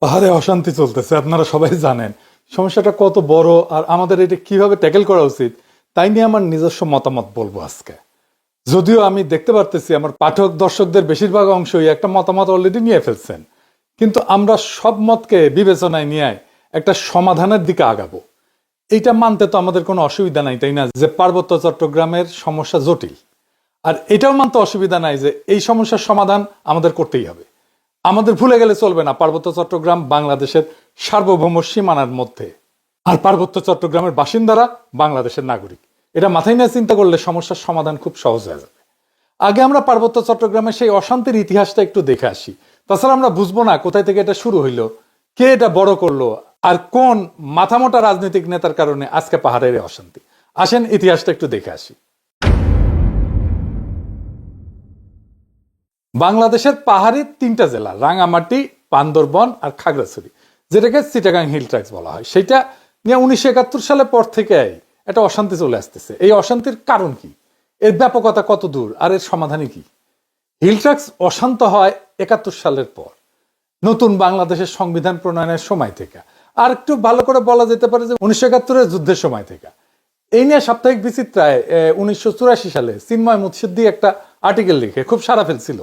পাহাড়ে অশান্তি চলতেছে, আপনারা সবাই জানেন সমস্যাটা কত বড় আর আমাদের এটা কিভাবে ট্যাকেল করা উচিত তাই নিয়ে আমার নিজস্ব মতামত বলবো আজকে। যদিও আমি দেখতে পারতেছি আমার পাঠক দর্শকদের বেশিরভাগ অংশই একটা মতামত অলরেডি নিয়ে ফেলছেন, কিন্তু আমরা সব মতকে বিবেচনায় নিয়ে একটা সমাধানের দিকে আগাবো। এইটা মানতে তো আমাদের কোনো অসুবিধা নাই, তাই না, যে পার্বত্য চট্টগ্রামের সমস্যা জটিল। আর এটাও মানতে অসুবিধা নাই যে এই সমস্যার সমাধান আমাদের করতেই হবে। আমাদের ভুলে গেলে চলবে না পার্বত্য চট্টগ্রাম বাংলাদেশের সার্বভৌম সীমানার মধ্যে, আর পার্বত্য চট্টগ্রামের বাসিন্দারা বাংলাদেশের নাগরিক। এটা মাথায় নিয়ে চিন্তা করলে সমস্যার সমাধান খুব সহজ হয়ে যাবে। আগে আমরা পার্বত্য চট্টগ্রামের সেই অশান্তির ইতিহাসটা একটু দেখে আসি, তাছাড়া আমরা বুঝবো না কোথায় থেকে এটা শুরু হইলো, কে এটা বড় করলো, আর কোন মাথামোটা রাজনৈতিক নেতার কারণে আজকে পাহাড়ের এই অশান্তি। আসেন ইতিহাসটা একটু দেখে আসি। বাংলাদেশের পাহাড়ি তিনটা জেলা, রাঙামাটি, বান্দরবন আর খাগড়াছড়ি, যেটাকে চিটাগাং হিল ট্র্যাক্টস বলা হয়, সেটা নিয়ে 1971 সালের পর থেকে একটা অশান্তি চলে আসতেছে। এই অশান্তির কারণ কি, এর ব্যাপকতা কত দূর, আর এর সমাধানই কি? হিল ট্র্যাক্টস অশান্ত হয় 71 সালের পর, নতুন বাংলাদেশের সংবিধান প্রণয়নের সময় থেকে, আর একটু ভালো করে বলা যেতে পারে যে 1971-এর যুদ্ধের সময় থেকে। এই নিয়ে সাপ্তাহিক বিচিত্রায় 1984 সালে চিন্ময় মুৎসিদ্দি একটা আর্টিকেল লিখে খুব সাড়া ফেলছিল।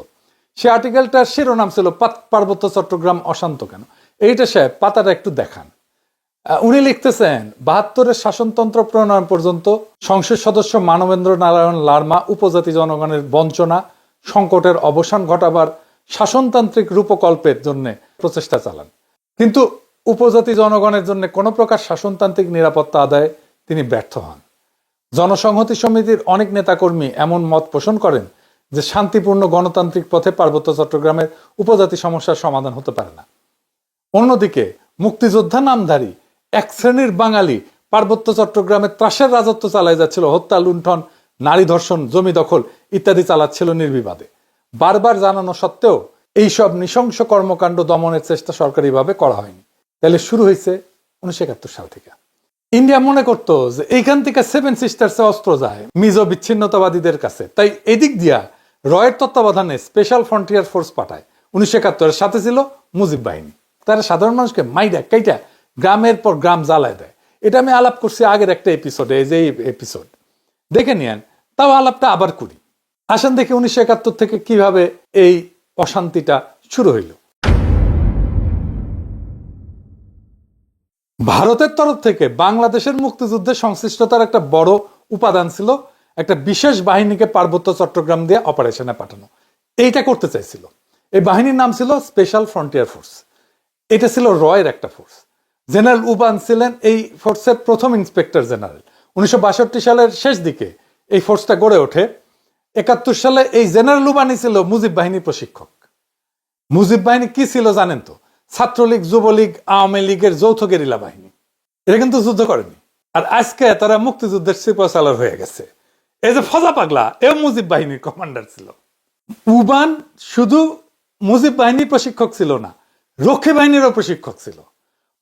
সে আর্টিকেলটার শিরোনাম ছিল পার্বত্য চট্টগ্রাম অশান্ত কেন। এইটা সাহেব পাতাটা একটু দেখান। উনি লিখতেছেন, 72-এর শাসনতন্ত্র প্রণয়ন পর্যন্ত সংসদ সদস্য মানবেন্দ্র নারায়ণ লারমা উপজাতি জনগণের বঞ্চনা সংকটের অবসান ঘটাবার শাসনতান্ত্রিক রূপকল্পের জন্য প্রচেষ্টা চালান, কিন্তু উপজাতি জনগণের জন্য কোনো প্রকার শাসনতান্ত্রিক নিরাপত্তা আদায়ে তিনি ব্যর্থ হন। জনসংহতি সমিতির অনেক নেতাকর্মী এমন মত পোষণ করেন যে শান্তিপূর্ণ গণতান্ত্রিক পথে পার্বত্য চট্টগ্রামের উপজাতি সমস্যার সমাধান হতে পারে না। অন্যদিকে মুক্তিযোদ্ধা নামধারী এক শ্রেণীর বাঙালি পার্বত্য চট্টগ্রামে ত্রাসের রাজত্ব চালায় যাচ্ছিল, হত্যা, লুণ্ঠন, নারী ধর্ষণ, জমি দখল ইত্যাদি চালাচ্ছিল নির্বিবাদে। বারবার জানানো সত্ত্বেও এইসব নৃশংস কর্মকাণ্ড দমনের চেষ্টা সরকারিভাবে করা হয়নি। তাহলে শুরু হয়েছে 1971 সাল থেকে। ইন্ডিয়া মনে করতো যে এইখান থেকে সেভেন সিস্টার্সে অস্ত্র যায় মিজো বিচ্ছিন্নতাবাদীদের কাছে, তাই এদিক দিয়া রয়ের তত্ত্বাবধানে স্পেশাল ফ্রন্টিয়ার ফোর্স পাঠায়। 1971-এর সাথে ছিল মুজিব বাহিনী। তারা সাধারণ মানুষকে মাইরা কাইটা গ্রামের পর গ্রাম জ্বালায় দেয়। এটা আমি আলাপ করছি আগের একটা এপিসোডে, এই যে এপিসোড দেখে নিয়েন, তাও আলাপটা আবার করি। আসেন দেখি 1971 থেকে কিভাবে এই অশান্তিটা শুরু হইল। ভারতের তরফ থেকে বাংলাদেশের মুক্তিযুদ্ধের সংশ্লিষ্টতার একটা বড় উপাদান ছিল একটা বিশেষ বাহিনীকে পার্বত্য চট্টগ্রাম দিয়ে অপারেশনে পাঠানো। এইটা করতে চাইছিল। এই বাহিনীর নাম ছিল স্পেশাল ফ্রন্টিয়ার ফোর্স। এটা ছিল রয়ের একটা ফোর্স। জেনারেল উবান ছিলেন এই ফোর্সের প্রথম ইন্সপেক্টর জেনারেল। 1962 সালের শেষ দিকে এই ফোর্সটা গড়ে ওঠে। 71 সালে এই জেনারেল উবানই ছিল মুজিব বাহিনীর প্রশিক্ষক। মুজিব বাহিনী কি ছিল জানেন তো? ছাত্রলীগ, যুবলীগ, আওয়ামী লীগের যৌথ গেরিলা বাহিনী। এরা কিন্তু যুদ্ধ করেনি, আর আজকে তারা মুক্তিযুদ্ধের সিপাহসালার হয়ে গেছে। এই যে ফজা পাগলা, এও মুজিব বাহিনীর কমান্ডার ছিল। উবান শুধু মুজিব বাহিনীর প্রশিক্ষক ছিল না, রক্ষী বাহিনীরও প্রশিক্ষক ছিল।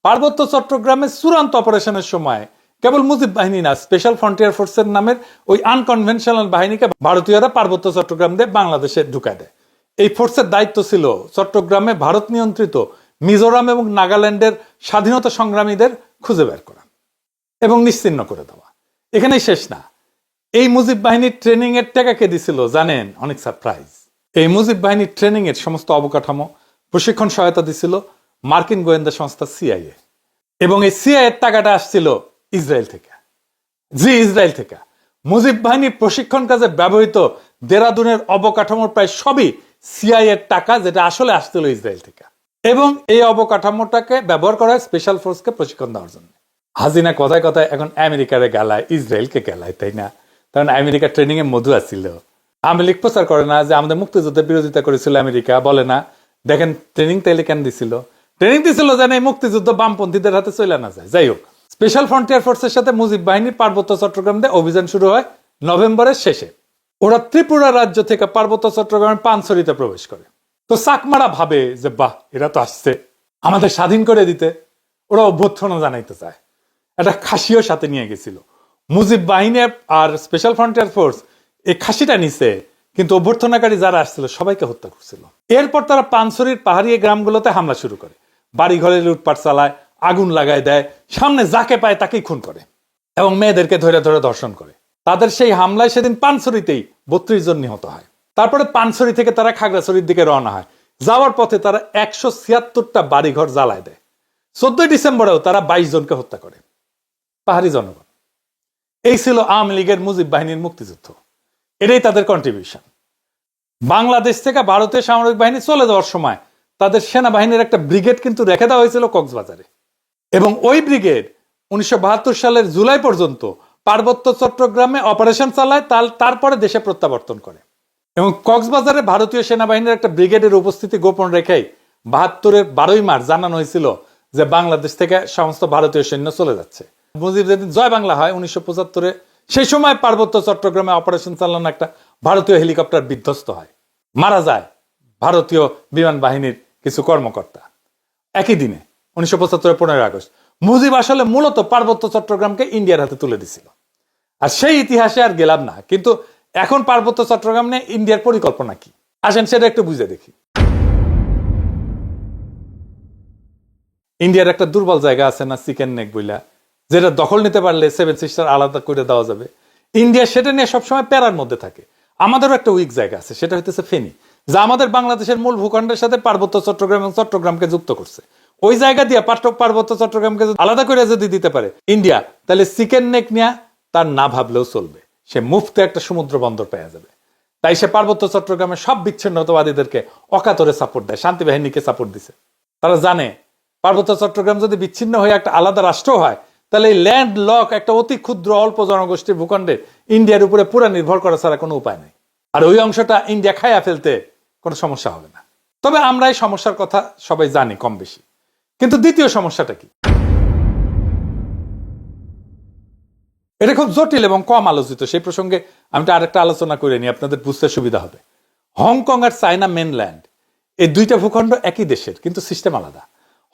পার্বত্য চট্টগ্রামে চূড়ান্ত অপারেশনের সময় কেবল মুজিব বাহিনী না, স্পেশাল ফ্রন্টিয়ার ফোর্সের নামের ওই আনকনভেনশনাল বাহিনীকে ভারতীয়রা পার্বত্য চট্টগ্রাম দিয়ে বাংলাদেশে ঢুকায় দেয়। এই ফোর্সের দায়িত্ব ছিল চট্টগ্রামে ভারত নিয়ন্ত্রিত মিজোরাম এবং নাগাল্যান্ডের স্বাধীনতা সংগ্রামীদের খুঁজে বের করা এবং নিশ্চিহ্ন করে দেওয়া। এখানেই শেষ না। এই মুজিব বাহিনীর ট্রেনিং এর টাকা কে দিছিল জানেন? অনেক সারপ্রাইজ। এই মুজিব বাহিনীর ট্রেনিং এর সমস্ত অবকাঠামো, প্রশিক্ষণ সহায়তা দিছিল মার্কিন গোয়েন্দা সংস্থা সিআইএ, এবং এই সিআইএ এর টাকাটা আসছিল ইসরায়েল থেকে। ইসরায়েল থেকে মুজিব বাহিনীর প্রশিক্ষণ কাজে ব্যবহৃত দেরাদুনের অবকাঠামোর প্রায় সবই সিআইএ এর টাকা, যেটা আসলে আসছিল ইসরায়েল থেকে। এবং এই অবকাঠামোটাকে ব্যবহার করা হয় স্পেশাল ফোর্সকে প্রশিক্ষণ দেওয়ার জন্য। হাজিনা কথায় কথায় এখন আমেরিকারে গেলায়, ইসরায়েলকে গেলায়, তাই না? কারণ আমেরিকা ট্রেনিং এ মধু আসছিল। আওয়ামী লীগ প্রচার করে না যে আমাদের মুক্তিযুদ্ধের বিরোধিতা করেছিল আমেরিকা, বলে না দেখেন ট্রেনিং তাইলে কেন দিছিল? ট্রেনিং দিছিল যেন এই মুক্তিযুদ্ধ বামপন্থীদের হাতে চলে না যায়। যাই হোক, স্পেশাল ফ্রন্টিয়ার ফোর্সের সাথে মুজিব বাহিনীর পার্বত্য চট্টগ্রাম দিয়ে অভিযান শুরু হয় নভেম্বরের শেষে। ওরা ত্রিপুরা রাজ্য থেকে পার্বত্য চট্টগ্রামের পানছড়িতে প্রবেশ করে। তো চাকমারা ভাবে যে বাহ, এরা তো আসছে আমাদের স্বাধীন করে দিতে। ওরা অভ্যর্থনা জানাইতে চায়। একটা খাসিও সাথে নিয়ে গেছিল। মুজিব বাহিনী আর স্পেশাল ফ্রন্টিয়ার ফোর্স এই খাসিটা নিছে, কিন্তু অভ্যর্থনাকারী যারা আসছিল সবাইকে হত্যা করছিল। এরপর তারা পানছড়ির পাহাড়ি গ্রামগুলোতে হামলা শুরু করে। বাড়িঘরে লুটপাট চালায়, আগুন লাগায় দেয়, সামনে যাকে পায় তাকেই খুন করে এবং মেয়েদেরকে ধরে ধরে ধর্ষণ করে। তাদের সেই হামলায় সেদিন পানছড়িতেই 32 জন নিহত হয়। তারপরে পানছড়ি থেকে তারা খাগড়াছড়ির দিকে রওনা হয়। যাওয়ার পথে তারা 176টা বাড়িঘর জ্বালায় দেয়। 14 ডিসেম্বরেও তারা 22 জনকে হত্যা করে, পাহাড়ি জনগণ। এই ছিল আওয়ামী লীগের মুজিব বাহিনীর মুক্তিযুদ্ধ। এটাই তাদের কন্ট্রিবিউশন। বাংলাদেশ থেকে ভারতীয় সামরিক বাহিনী চলে যাওয়ার সময় তাদের সেনাবাহিনীর একটা ব্রিগেড কিন্তু রেখে দেওয়া হয়েছিল কক্সবাজারে, এবং ওই ব্রিগেড 1972 সালের জুলাই পর্যন্ত পার্বত্য চট্টগ্রামে অপারেশন চালায়, তারপরে দেশে প্রত্যাবর্তন করে। এবং কক্সবাজারে ভারতীয় সেনাবাহিনীর একটা ব্রিগেডের উপস্থিতি গোপন রেখেই 72-এর 12ই মার্চ জানানো হয়েছিল যে বাংলাদেশ থেকে সমস্ত ভারতীয় সৈন্য চলে যাচ্ছে। মুজিব যেদিন জয় বাংলা হয় 1975-এ, সেই সময় পার্বত্য চট্টগ্রামে অপারেশন চালানো একটা ভারতীয় হেলিকপ্টার বিধ্বস্ত হয়, মারা যায় ভারতীয় বিমান বাহিনীর কিছু কর্মকর্তা একই দিনে 1975-এর 15 আগস্ট। মুজিব আসলে মূলত পার্বত্য চট্টগ্রামকে ইন্ডিয়ার হাতে তুলে দিছিল। আর সেই ইতিহাসে আর গেলাম না, কিন্তু এখন পার্বত্য চট্টগ্রাম নিয়ে ইন্ডিয়ার পরিকল্পনা কি, আসেন সেটা একটু বুঝে দেখি। ইন্ডিয়ার একটা দুর্বল জায়গা আছে না, চিকেন নেক বইলা, যেটা দখল নিতে পারলে 7 সিস্টার আলাদা করে দেওয়া যাবে। ইন্ডিয়া সেটা নিয়ে সবসময় প্যারার মধ্যে থাকে। আমাদেরও একটা উইক জায়গা আছে, সেটা হইতেছে ফেনী, যা আমাদের বাংলাদেশের মূল ভূখণ্ডের সাথে পার্বত্য চট্টগ্রাম এবং চট্টগ্রামকে যুক্ত করছে। ওই জায়গা দিয়ে পার্বত্য চট্টগ্রামকে আলাদা করে যদি দিতে পারে ইন্ডিয়া, তাহলে চিকেন নেক নিয়ে তার না ভাবলেও চলবে, সে মুফতে একটা সমুদ্র বন্দর পেয়ে যাবে। তাই সে পার্বত্য চট্টগ্রামের সব বিচ্ছিন্নতাবাদীদেরকে অকাতরে সাপোর্ট দেয়, শান্তি বাহিনীকে সাপোর্ট দিছে। তারা জানে পার্বত্য চট্টগ্রাম যদি বিচ্ছিন্ন হয়ে একটা আলাদা রাষ্ট্র হয়, তাহলে এই ল্যান্ড লক একটা অতি ক্ষুদ্র অল্প জনগোষ্ঠীর ভূখণ্ডে ইন্ডিয়ার উপরে পুরো নির্ভর করা ছাড়া কোনো উপায় নেই। আর ওই অংশটা ইন্ডিয়া খাইয়া ফেলতে কোনো সমস্যা হবে না। তবে আমরা এই সমস্যার কথা সবাই জানি কম বেশি। কিন্তু দ্বিতীয় সমস্যাটা কি, এটা খুব জটিল এবং কম আলোচিত। সেই প্রসঙ্গে আমি আরেকটা আলোচনা করে নিই, আপনাদের বুঝতে সুবিধা হবে। হংকং আর চায়না মেনল্যান্ড, এই দুইটা ভূখণ্ড একই দেশের, কিন্তু সিস্টেম আলাদা।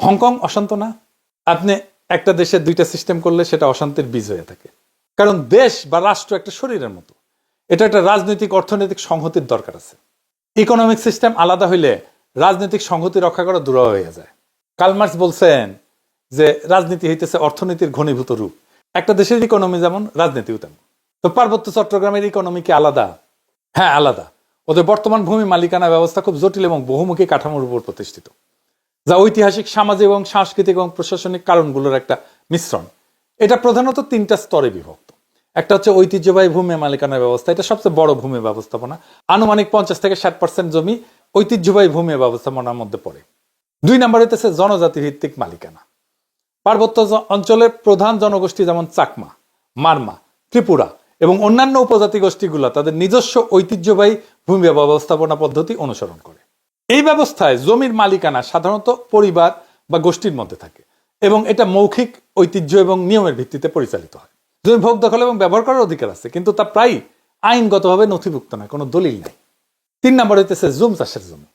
হংকং অশান্ত না? আপনি একটা দেশের দুইটা সিস্টেম করলে সেটা অশান্তির বীজ হয়ে থাকে। কারণ দেশ বা রাষ্ট্র একটা শরীরের মতো, এটা একটা রাজনৈতিক অর্থনৈতিক সংহতির দরকার আছে। ইকোনমিক সিস্টেম আলাদা হইলে রাজনৈতিক সংহতি রক্ষা করা দূর হয়ে যায়। কার্ল মার্কস বলছেন যে রাজনীতি হইতেছে অর্থনীতির ঘনীভূত রূপ। একটা দেশের ইকোনমি যেমন, রাজনীতিও তেমন। তো পার্বত্য চট্টগ্রামের ইকোনমি কি আলাদা? হ্যাঁ, আলাদা। ওদের বর্তমান ভূমি মালিকানা ব্যবস্থা খুব জটিল এবং বহুমুখী কাঠামোর উপর প্রতিষ্ঠিত, যা ঐতিহাসিক, সামাজিক এবং সাংস্কৃতিক এবং প্রশাসনিক কারণগুলোর একটা মিশ্রণ। এটা প্রধানত 3টা স্তরে বিভক্ত। একটা হচ্ছে ঐতিহ্যবাহী ভূমি মালিকানা ব্যবস্থা, এটা সবচেয়ে বড় ভূমি ব্যবস্থাপনা। আনুমানিক 50 থেকে 60% জমি ঐতিহ্যবাহী ভূমি ব্যবস্থাপনার মধ্যে পড়ে। 2 নম্বর হইতেছে জনজাতি ভিত্তিক মালিকানা। পার্বত্য অঞ্চলের প্রধান জনগোষ্ঠী যেমন চাকমা, মারমা, ত্রিপুরা এবং অন্যান্য উপজাতি গোষ্ঠীগুলো তাদের নিজস্ব ঐতিহ্যবাহী ভূমি ব্যবস্থাপনা পদ্ধতি অনুসরণ করে। এই ব্যবস্থায় জমির মালিকানা সাধারণত পরিবার বা গোষ্ঠীর মধ্যে থাকে এবং এটা মৌখিক ঐতিহ্য এবং নিয়মের ভিত্তিতে পরিচালিত হয়। জমি ভোগ দখল এবং ব্যবহার করার অধিকার আছে, কিন্তু তা প্রায় আইনগতভাবে নথিভুক্ত নয়, কোনো দলিল নাই। 3 নম্বর হইতেছে জুম চাষের জমি।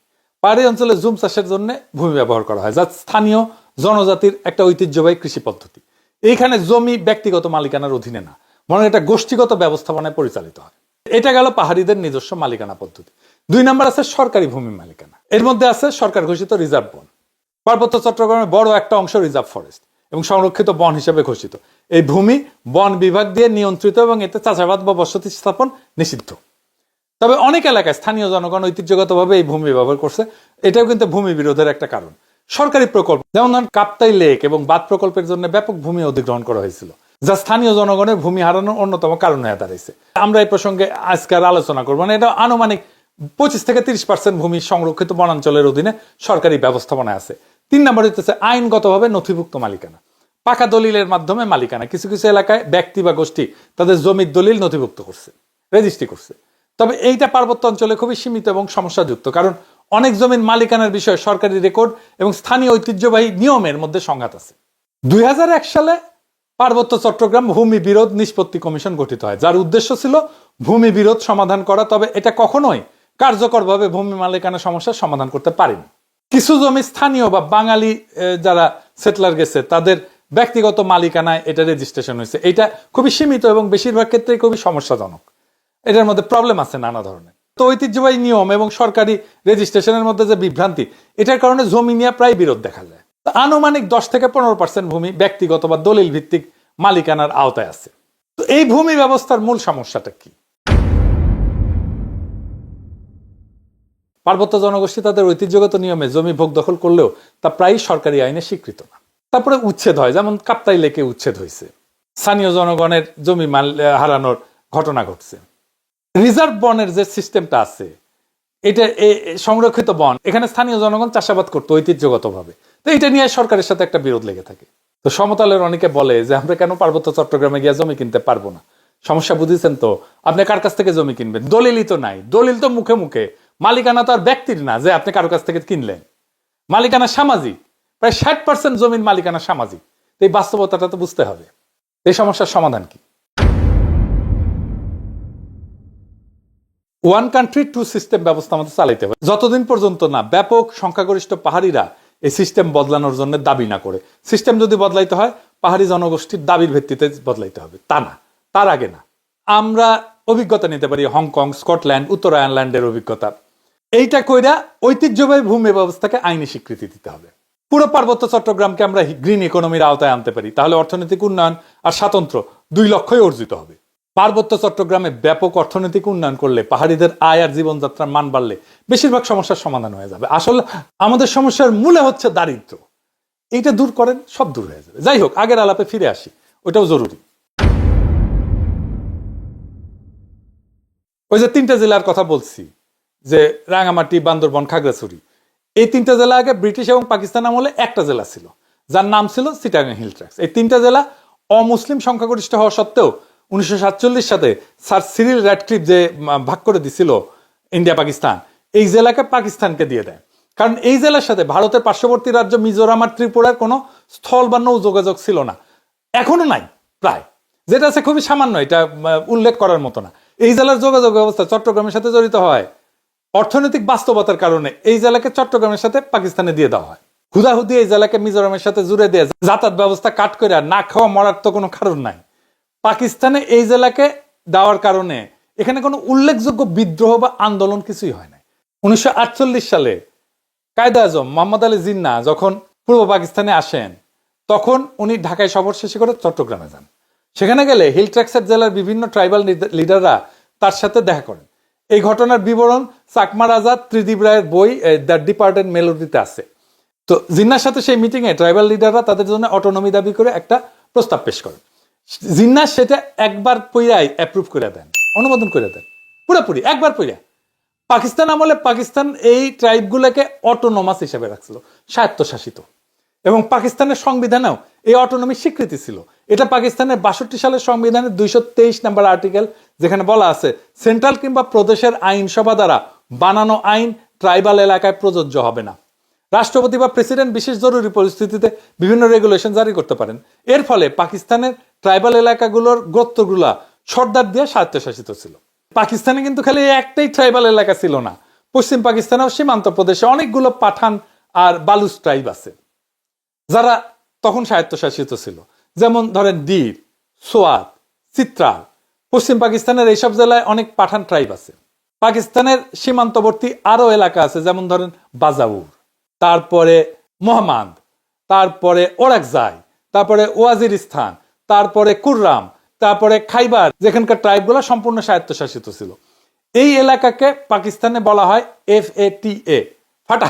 পাহাড়ি অঞ্চলে জুম চাষের জন্য ভূমি ব্যবহার করা হয়, যা স্থানীয় জনজাতির একটা ঐতিহ্যবাহী কৃষি পদ্ধতি। এইখানে জমি ব্যক্তিগত মালিকানার অধীনে না, বরং এটা গোষ্ঠীগত ব্যবস্থাপনায় পরিচালিত হয়। এটা গেল পাহাড়িদের নিজস্ব মালিকানা পদ্ধতি। 2 নম্বর আছে সরকারি ভূমি মালিকানা। এর মধ্যে আছে সরকার ঘোষিত রিজার্ভ বন। পার্বত্য চট্টগ্রামের বড় একটা অংশ রিজার্ভ ফরেস্ট এবং সংরক্ষিত বন হিসেবে ঘোষিত। এই ভূমি বন বিভাগ দিয়ে নিয়ন্ত্রিত এবং এতে চাষাবাদ বা বসতি স্থাপন নিষিদ্ধ। তবে অনেক এলাকায় স্থানীয় জনগণ ঐতিহ্যগতভাবে এই ভূমি ব্যবহার করছে। এটাও কিন্তু ভূমি বিরোধের একটা কারণ। সরকারি প্রকল্প যেমন ধরেন কাপ্তাই লেক এবং বাঁধ প্রকল্পের জন্য ব্যাপক ভূমি অধিগ্রহণ করা হয়েছিল, যা স্থানীয় জনগণের ভূমি হারানোর অন্যতম কারণ হয়ে দাঁড়িয়েছে। আমরা এই প্রসঙ্গে আজকাল আলোচনা করবো না। এটা আনুমানিক 25 থেকে 30% ভূমি সংরক্ষিত বনাঞ্চলের অধীনে সরকারি ব্যবস্থাপনায় আছে। 3 নম্বর হচ্ছে আইনগতভাবে নথিভুক্ত মালিকানা। পাকা দলিলের মাধ্যমে মালিকানা। কিছু কিছু এলাকায় ব্যক্তি বা গোষ্ঠী তাদের জমির দলিল নথিভুক্ত করছে, রেজিস্ট্রি করছে। তবে এইটা পার্বত্য অঞ্চলে খুবই সীমিত এবং সমস্যাযুক্ত, কারণ অনেক জমির মালিকানার বিষয়ে সরকারি রেকর্ড এবং স্থানীয় ঐতিহ্যবাহী নিয়মের মধ্যে সংঘাত আছে। 2001 সালে পার্বত্য চট্টগ্রাম ভূমি বিরোধ নিষ্পত্তি কমিশন গঠিত হয়, যার উদ্দেশ্য ছিল ভূমি বিরোধ সমাধান করা। তবে এটা কখনোই কার্যকরভাবে ভূমি মালিকানা সমস্যার সমাধান করতে পারেনি। কিছু জমি স্থানীয় বা বাঙালি যারা সেটলার গেছে তাদের ব্যক্তিগত মালিকানায় এটা রেজিস্ট্রেশন হয়েছে। এটা খুবই সীমিত এবং বেশিরভাগ ক্ষেত্রে খুবই সমস্যাজনক। এটার মধ্যে প্রবলেম আছে নানা ধরনের। তো ঐতিহ্যবাহী নিয়ম এবং সরকারি রেজিস্ট্রেশনের মধ্যে যে বিভ্রান্তি, এটার কারণে জমি নিয়ে প্রায় বিরোধ দেখা যায়। আনুমানিক 10 থেকে 15% ভূমি ব্যক্তিগত বা দলিল ভিত্তিক মালিকানার আওতায় আছে। তো এই ভূমি ব্যবস্থার মূল সমস্যাটা কি? পার্বত্য জনগোষ্ঠী তাদের ঐতিহ্যগত নিয়মে জমি ভোগ দখল করলেও তা প্রায়ই সরকারি আইনে স্বীকৃত না। তারপরে উচ্ছেদ হয়, যেমন কাপ্তাই লেকে উচ্ছেদ হয়েছে, স্থানীয় জনগণের জমি হারানোর ঘটনা ঘটছে। রিজার্ভ বনের যে সিস্টেমটা আছে, এটা সংরক্ষিত বন, এখানে স্থানীয় জনগণ চাষাবাদ করতো ঐতিহ্যগতভাবে। তো এটা নিয়ে সরকারের সাথে একটা বিরোধ লেগে থাকে। তো সমতলের অনেকে বলে যে আমরা কেন পার্বত্য চট্টগ্রামে গিয়ে জমি কিনতে পারবো না? সমস্যা বুঝেছেন তো? আপনি কার কাছ থেকে জমি কিনবেন? দলিলই তো নাই। দলিল তো মুখে মুখে, মালিকানা তো আর ব্যক্তির না যে আপনি কারো কাছ থেকে কিনলেন। মালিকানা সামাজিক, প্রায় 60% জমির মালিকানা সামাজিক। এই বাস্তবতাটা তো বুঝতে হবে। এই সমস্যার সমাধান কি? ওয়ান কান্ট্রি টু সিস্টেম ব্যবস্থা আমাদের চালাইতে হবে, যতদিন পর্যন্ত না ব্যাপক সংখ্যাগরিষ্ঠ পাহাড়িরা এই সিস্টেম বদলানোর জন্য দাবি না করে। সিস্টেম যদি বদলাইতে হয় পাহাড়ি জনগোষ্ঠীর দাবির ভিত্তিতে বদলাইতে হবে, তা না, তার আগে না। আমরা অভিজ্ঞতা নিতে পারি হংকং, স্কটল্যান্ড, উত্তর আয়ারল্যান্ডের অভিজ্ঞতা। এইটা কইরা ঐতিহ্যবাহী ভূমি ব্যবস্থাকে আইনি স্বীকৃতি দিতে হবে। পুরো পার্বত্য চট্টগ্রামকে আমরা গ্রিন ইকোনমির আওতায় আনতে পারি, তাহলে অর্থনৈতিক উন্নয়ন আর স্বাতন্ত্র্য 2 লক্ষই অর্জিত হবে। পার্বত্য চট্টগ্রামে ব্যাপক অর্থনৈতিক উন্নয়ন করলে, পাহাড়িদের আয় আর জীবনযাত্রার মান বাড়লে বেশিরভাগ সমস্যার সমাধান হয়ে যাবে। আসলে আমাদের সমস্যার মূলে হচ্ছে দারিদ্র। এইটা দূর করেন, সব দূর হয়ে যাবে। যাই হোক, আগের আলাপে ফিরে আসি, ওটাও জরুরি। ওই যে 3টা জেলার কথা বলছি, যে রাঙামাটি, বান্দরবন, খাগড়াছড়ি, এই 3টা জেলা আগে ব্রিটিশ এবং পাকিস্তান আমলে একটা জেলা ছিল, যার নাম ছিল চিটাগাং হিল ট্র্যাক্টস। এই 3টা জেলা অমুসলিম সংখ্যাগরিষ্ঠ হওয়া সত্ত্বেও 1947 সালে স্যার সিরিল র্যাডক্লিফ যে ভাগ করে দিছিল ইন্ডিয়া পাকিস্তান, এই জেলাকে পাকিস্তানকে দিয়ে দেয়। কারণ এই জেলার সাথে ভারতের পার্শ্ববর্তী রাজ্য মিজোরাম আর ত্রিপুরার কোনো স্থল বা নৌ যোগাযোগ ছিল না, এখনো নাই প্রায়, যেটা আছে খুবই সামান্য, এটা উল্লেখ করার মতো না। এই জেলার যোগাযোগ ব্যবস্থা চট্টগ্রামের সাথে জড়িত হয় অর্থনৈতিক বাস্তবতার কারণে। এই জেলাকে চট্টগ্রামের সাথে পাকিস্তানে দিয়ে দেওয়া হয়, হুদাহুদি এই জেলাকে মিজোরামের সাথে জুড়ে দিয়ে যাতায়াত ব্যবস্থা কাট করে না খাওয়া মরার তো কোনো কারণ নাই। পাকিস্তানে এই জেলাকে দেওয়ার কারণে এখানে কোনো উল্লেখযোগ্য বিদ্রোহ বা আন্দোলন কিছুই হয় না। 1948 সালে কায়দা আজম মোহাম্মদ আলী জিন্না যখন পূর্ব পাকিস্তানে আসেন, তখন উনি ঢাকায় সফর শেষে করে চট্টগ্রামে যান। সেখানে গেলে হিল ট্র্যাক্টসের জেলার বিভিন্ন ট্রাইবাল লিডাররা তার সাথে দেখা করেন। এই ঘটনার বিবরণ চাকমা রাজা ত্রিদীপ রায়ের বই দ্য ডিপার্টেড মেলোডিতে আছে। তো জিন্নার সাথে সেই মিটিংয়ে ট্রাইবাল লিডাররা তাদের জন্য অটোনমি দাবি করে একটা প্রস্তাব পেশ করেন। জিন্না সেটা একবার পইরাই অ্যাপ্রুভ করে দেন, অনুমোদন করে দেন, পুরোপুরি একবার পইরা। পাকিস্তান আমলে পাকিস্তান এই ট্রাইবগুলোকে অটোনোমাস হিসেবে রাখছিল, স্বায়ত্তশাসিত, এবং পাকিস্তানের সংবিধানেও এই অটোনমি স্বীকৃতি ছিল। এটা পাকিস্তানের 62 সালের সংবিধানের 223 নম্বর আর্টিকেল, যেখানে বলা আছে সেন্ট্রাল কিংবা প্রদেশের আইনসভা দ্বারা বানানো আইন ট্রাইবাল এলাকায় প্রযোজ্য হবে না। রাষ্ট্রপতি বা প্রেসিডেন্ট বিশেষ জরুরি পরিস্থিতিতে বিভিন্ন রেগুলেশন জারি করতে পারেন। এর ফলে পাকিস্তানের ট্রাইবাল এলাকাগুলোর গোত্রগুলা সর্দার দিয়ে স্বায়ত্তশাসিত ছিল। পাকিস্তানে কিন্তু খালি একটাই ট্রাইবাল এলাকা ছিল না, পশ্চিম পাকিস্তানেও সীমান্ত প্রদেশে অনেকগুলো পাঠান আর বালুচ ট্রাইব আছে, যারা তখন স্বায়ত্তশাসিত ছিল। যেমন ধরেন ডির, সোয়াত, চিত্রাল। পশ্চিম পাকিস্তানের এইসব জেলায় অনেক পাঠান ট্রাইব আছে। পাকিস্তানের সীমান্তবর্তী আরো এলাকা আছে, যেমন ধরেন বাজাউর, তারপরে মোহাম্মদ, তারপরে ওরাকজাই, তারপরে ওয়াজিরিস্তান, তারপরে কুররাম, তারপরে খাইবার, যেখানকার ট্রাইবগুলো সম্পূর্ণ স্বায়ত্তশাসিত ছিল। এই এলাকাকে পাকিস্তানে বলা হয় FATA, ফাটা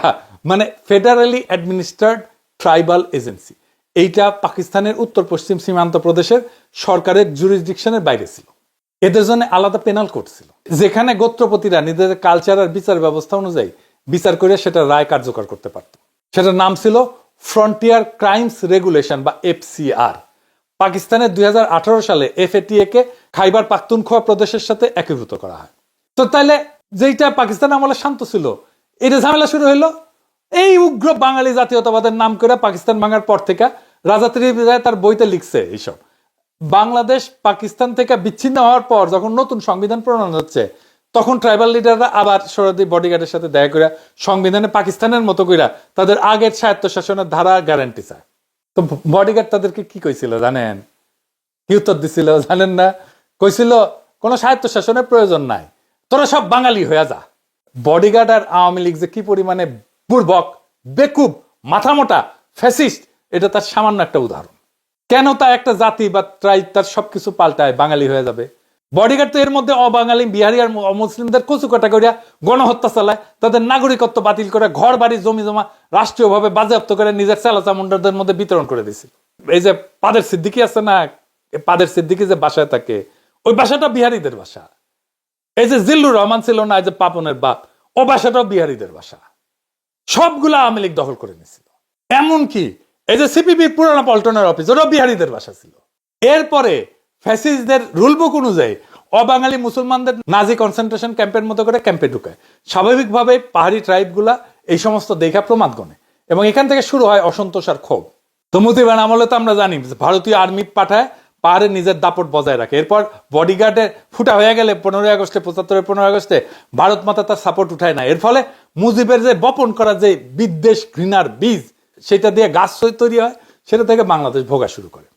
মানে ফেডারেলি অ্যাডমিনিস্ট্রার্ড ট্রাইবাল এজেন্সি। এইটা পাকিস্তানের উত্তর পশ্চিম সীমান্ত প্রদেশের সরকারের জুরিসডিকশনের বাইরে ছিল। এদের জন্য আলাদা পেনাল কোড ছিল, যেখানে গোত্রপতিরা নিজেদের কালচার আর বিচার ব্যবস্থা অনুযায়ী বিচার করে সেটা রায় কার্যকর করতে পারত। সেটার নাম ছিল ফ্রন্টিয়ার ক্রাইমস রেগুলেশন বা FCR। পাকিস্তানের 2018 সালে FATA কে খাইবার পাখতুনখোয়া প্রদেশের সাথে একীভূত করা হয়। তো তাইলে যেইটা পাকিস্তান আমলে শান্ত ছিল, এটা ঝামেলা শুরু হইলো এই উগ্র বাঙালি জাতীয়তাবাদের নাম করে। পাকিস্তান ভাঙার পর থেকে রাজা ত্রিদীপ রায় তার বইতে লিখছে এইসব। বাংলাদেশ পাকিস্তান থেকে বিচ্ছিন্ন হওয়ার পর যখন নতুন সংবিধান প্রণয়ন হচ্ছে, তখন ট্রাইবাল লিডাররা আবার সরহদি বডিগার্ডের সাথে দেখা করে সংবিধানে পাকিস্তানের মতো করে তাদের আগের স্বায়ত্তশাসনের ধারা গ্যারান্টি চায়। তো বডিগার্ড তাদেরকে কি কইছিল জানেন? কি উত্তর দিছিল জানেন না? কইছিল কোনো স্বায়ত্তশাসনের প্রয়োজন নাই, তোরা সব বাঙালি হয়ে যা। বডিগার্ড আর আওয়ামী লীগ যে কি পরিমাণে বুর্বক, বেকুব, মাথামোটা, ফ্যাসিস্ট, এটা তার সামান্য একটা উদাহরণ। কেন তা একটা জাতি বা ট্রাইব তার সবকিছু পাল্টায় বাঙালি হয়ে যাবে? বডিগার্ড তো এর মধ্যে অবাঙালি, বিহারি আর অমুসলিমদের কচু কাটা করিয়া গণহত্যা চালায়, তাদের নাগরিকত্ব বাতিল করে ঘর বাড়ি জমি জমা রাষ্ট্রীয়ভাবে বাজেয়াপ্ত করে নিজের চালাচামুন্ডারদের মধ্যে বিতরণ করে দিছে। এই যে পাদের সিদ্দিকি আছে না, পাদের সিদ্দিকি যে বাসায় থাকে, ওই বাসাটা বিহারিদের বাসা। এই যে জিল্লুর রহমান ছিল না, এই যে পাপনের বাপ, ও বাসাটাও বিহারিদের বাসা। সবগুলা আওয়ামী লীগ দখল করে নিয়েছিল। এমনকি এই যে সিপিবির পুরানা পল্টনের অফিস, ওটাও বিহারিদের বাসা ছিল। এরপরে ফ্যাসিস্টদের রুলবুক অনুযায়ী অবাঙালি মুসলমানদের নাজি কনসেন্ট্রেশন ক্যাম্পের মতো করে ক্যাম্পে ঢুকায়। স্বাভাবিকভাবে পাহাড়ি ট্রাইবগুলা এই সমস্ত দেখা প্রমাদ গণে এবং এখান থেকে শুরু হয় অসন্তোষ আর ক্ষোভ। তো মুজিবের আমলে তো আমরা জানি ভারতীয় আর্মি পাঠায়, পাহাড়ে নিজের দাপট বজায় রাখে। এরপর বডিগার্ডের ফুটা হয়ে গেলে 15ই আগস্টে, 75-এর 15 আগস্টে ভারত মাতা তার সাপোর্ট উঠায় না। এর ফলে মুজিবের যে বপন করা যে বিদ্বেষ ঘৃণার বীজ, সেটা দিয়ে গাছ তৈরি হয়, সেটা থেকে বাংলাদেশ ভোগা শুরু করে।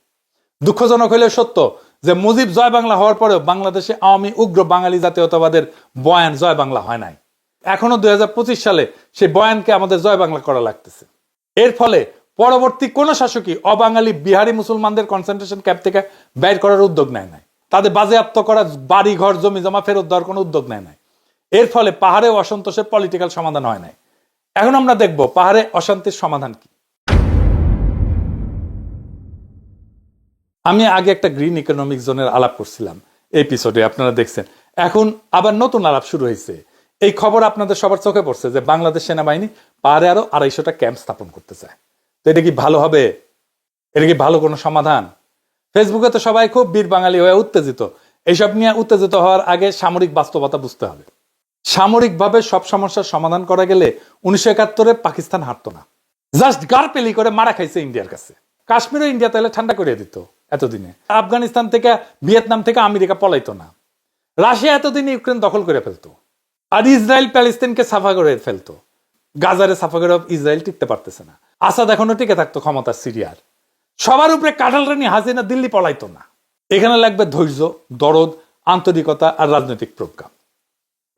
দুঃখজনক হইলে সত্য যে মুজিব জয় বাংলা হওয়ার পরেও বাংলাদেশে আওয়ামী উগ্র বাঙালি জাতীয়তাবাদের বয়ান জয় বাংলা হয় নাই। এখনো 2025 সালে সেই বয়ানকে আমাদের জয় বাংলা করা লাগতেছে। এর ফলে পরবর্তী কোন শাসকই অবাঙালি বিহারি মুসলমানদের কনসেন্ট্রেশন ক্যাম্প থেকে বের করার উদ্যোগ নেয় নাই, তাদের বাজেয়াপ্ত করা বাড়ি ঘর জমি জমা ফেরত দেওয়ার কোনো উদ্যোগ নেয় নাই। এর ফলে পাহাড়ে অসন্তোষের পলিটিক্যাল সমাধান হয় নাই। এখন আমরা দেখব পাহাড়ে অশান্তির সমাধান কি। আমি আগে একটা গ্রিন ইকোনমিক জোনের আলাপ করছিলাম এপিসোডে, আপনারা দেখছেন। এখন আবার নতুন আলাপ শুরু হয়েছে। এই খবর আপনাদের সবার চোখে পড়ছে যে বাংলাদেশ সেনাবাহিনী পাহাড়ে আরো 250টা ক্যাম্প স্থাপন করতে চায়। তো এটা কি ভালো হবে? এটা কি ভালো কোনো সমাধান? ফেসবুকে তো সবাই খুব বীর বাঙালি হয়ে উত্তেজিত। এইসব নিয়ে উত্তেজিত হওয়ার আগে সামরিক বাস্তবতা বুঝতে হবে। সামরিকভাবে সব সমস্যার সমাধান করা গেলে 1971-এ পাকিস্তান হারতো না। জাস্ট গারপেলি করে মারা খাইছে ইন্ডিয়ার কাছে। কাশ্মীরও ইন্ডিয়া তাহলে ঠান্ডা করে দিত এতদিনে। আফগানিস্তান থেকে, ভিয়েতনাম থেকে আমেরিকা পলাইতো না। রাশিয়া এতদিনে ইউক্রেন দখল করে ফেলতো। আর ইসরায়েল প্যালেস্তাইনকে সাফা করে ফেলতো। গাজারে সাফা করে ইসরায়েল টিকতে পারতেছে না। আসাদ এখনো টিকে থাকতো ক্ষমতা সিরিয়ার। সবার উপরে কাঁঠাল রানী হাসিনা দিল্লি পলাইতো না। এখানে লাগবে ধৈর্য, দরদ, আন্তরিকতা আর রাজনৈতিক প্রজ্ঞা।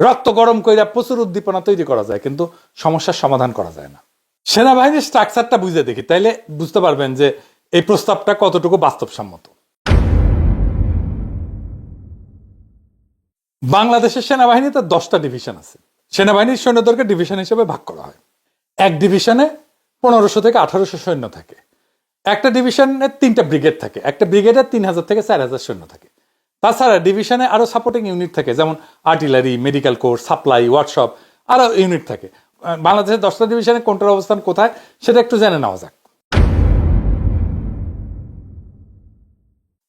রক্ত গরম কইরা প্রচুর উদ্দীপনা তৈরি করা যায়, কিন্তু সমস্যার সমাধান করা যায় না। সেনাবাহিনীর স্ট্রাকচারটা বুঝে দেখি, তাইলে বুঝতে পারবেন যে এই প্রস্তাবটা কতটুকু বাস্তবসম্মত। বাংলাদেশের সেনাবাহিনীতে 10টা ডিভিশন আছে। সেনাবাহিনীর সৈন্যদেরকে ডিভিশন হিসেবে ভাগ করা হয়। এক ডিভিশনে 1500 থেকে 1800 সৈন্য থাকে। একটা ডিভিশনে 3টা ব্রিগেড থাকে। একটা ব্রিগেডে 3000 থেকে 4000 সৈন্য থাকে। তাছাড়া ডিভিশনে আরো সাপোর্টিং ইউনিট থাকে, যেমন artillery, medical course, supply, workshop, আরো ইউনিট থাকে। বাংলাদেশের 10টা ডিভিশনে কোনটার অবস্থান কোথায় সেটা একটু জেনে নেওয়া যাক।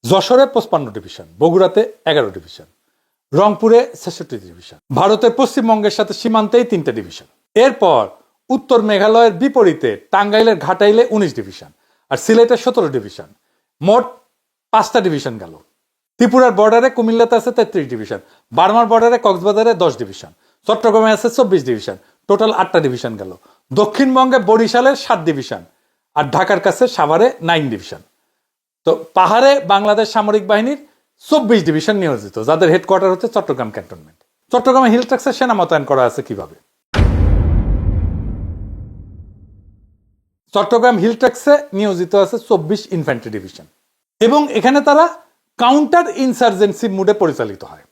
যশোরে 55 ডিভিশন, বগুড়াতে 11 ডিভিশন, রংপুরে 66 ডিভিশন, ভারতের পশ্চিমবঙ্গের সাথে সীমান্তেই 3টা ডিভিশন। এরপর উত্তর মেঘালয়ের বিপরীতে টাঙ্গাইলের ঘাটাইলে 19 ডিভিশন আর সিলেটের 17 ডিভিশন, মোট 5টা ডিভিশন গেল। ত্রিপুরার বর্ডারে কুমিল্লাতে আছে 33 ডিভিশন, বার্মার বর্ডারে কক্সবাজারে 10 ডিভিশন, চট্টগ্রামে আছে 24 ডিভিশন, টোটাল 8টা ডিভিশন গেল। দক্ষিণবঙ্গে বরিশালের 7 ডিভিশন আর ঢাকার কাছে সাভারে 9 ডিভিশন। তো পাহাড়ে বাংলাদেশ সামরিক বাহিনীর 24 ডিভিশন নিয়োজিত, যাদের হেডকোয়ার্টার হচ্ছে চট্টগ্রাম ক্যান্টনমেন্ট। চট্টগ্রামে হিল ট্যাক্সে সেনা মোতায়েন করা আছে কিভাবে? চট্টগ্রাম হিল ট্যাক্সে নিয়োজিত আছে 24 ইনফ্যান্ট্রি ডিভিশন এবং এখানে তারা কাউন্টার ইনসার্জেন্সি মুডে পরিচালিত হয়।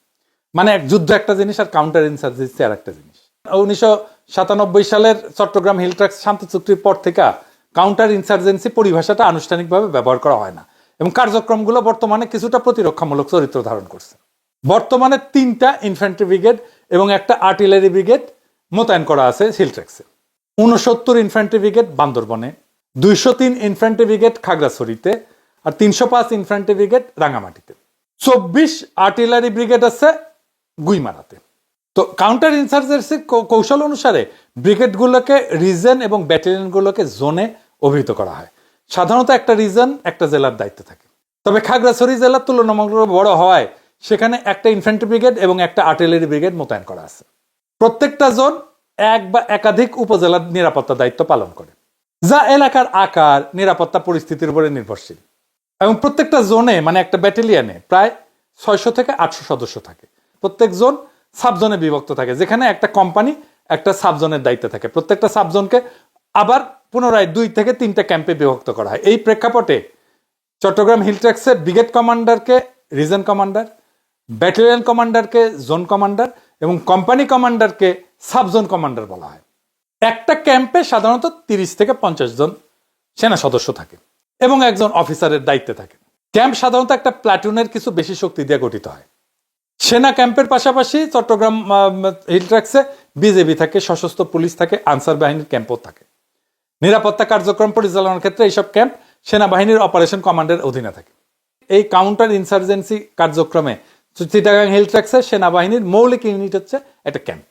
মানে যুদ্ধ একটা জিনিস আর কাউন্টার ইনসার্জেন্সি আর একটা জিনিস। 1997 সালের চট্টগ্রাম হিল ট্যাক্স শান্তি চুক্তির পর থেকে কাউন্টার ইনসার্জেন্সি পরিভাষাটা আনুষ্ঠানিকভাবে ব্যবহার করা হয় না এবং কার্যক্রমগুলো বর্তমানে কিছুটা প্রতিরক্ষামূলক চরিত্র ধারণ করছে। বর্তমানে 3টা ইনফ্যান্ট্রি ব্রিগেড এবং একটা আর্টিলারি ব্রিগেড মোতায়েন করা আছে হিল ট্যাক্সে। 69 ইনফ্যান্ট্রি ব্রিগেড বান্দরবনে, 203 ইনফ্যান্ট্রি ব্রিগেড খাগড়াছড়িতে আর 305 ইনফ্যান্ট্রি ব্রিগেড রাঙামাটিতে। 24 আর্টিলারি ব্রিগেড আছে গুইমারাতে। তো কাউন্টার ইনসার্জেন্সি কৌশল অনুসারে ব্রিগেডগুলোকে রিজন এবং ব্যাটালিয়নগুলোকে জোনে অভিহিত করা হয়। সাধারণত একটা রিজন একটা জেলার দায়িত্বে থাকে। তবে খাগড়াছড়ি জেলা তুলনামূলকভাবে বড় হওয়ায় সেখানে একটা ইনফ্যান্ট্রি ব্রিগেড এবং একটা আর্টিলারি ব্রিগেড মোতায়েন করা আছে। প্রত্যেকটা জোন এক বা একাধিক উপজেলার নিরাপত্তা দায়িত্ব পালন করে, যা এলাকার আকার, নিরাপত্তা পরিস্থিতির উপরে নির্ভরশীল। এবং প্রত্যেকটা জোনে, মানে একটা ব্যাটালিয়নে প্রায় 600 থেকে 800 সদস্য থাকে। প্রত্যেক জোন সাবজোনে বিভক্ত থাকে, যেখানে একটা কোম্পানি একটা সাবজোনের দায়িত্বে থাকে। প্রত্যেকটা সাবজোনকে আবার পুনরায় 2 থেকে 3টা ক্যাম্পে বিভক্ত করা হয়। এই প্রেক্ষাপটে চট্টগ্রাম হিল ট্র্যাক্সের ব্রিগেড কমান্ডারকে রিজন কমান্ডার, ব্যাটালিয়ন কমান্ডারকে জোন কমান্ডার এবং কোম্পানি কমান্ডারকে সাব জোন কমান্ডার বলা হয়। একটা ক্যাম্পে সাধারণত 30 থেকে 50 জন সেনা সদস্য থাকে এবং একজন অফিসারের দায়িত্বে থাকে। ক্যাম্প সাধারণত একটা প্লাটুনের কিছু বেশি শক্তি দিয়ে গঠিত হয়। সেনা ক্যাম্পের পাশাপাশি চট্টগ্রাম হিল ট্র্যাক্সে বিজেপি থাকে, সশস্ত্র পুলিশ থাকে, আনসার বাহিনীর ক্যাম্পও থাকে। নিরাপত্তা কার্যক্রম পরিচালনার ক্ষেত্রে এইসব ক্যাম্প সেনাবাহিনীর অপারেশন কমান্ডের অধীনে থাকে। এই কাউন্টার ইনসার্জেন্সি কার্যক্রমে চিটাগাং হিল ট্র্যাক্সের সেনাবাহিনীর মৌলিক ইউনিট হচ্ছে একটা ক্যাম্প।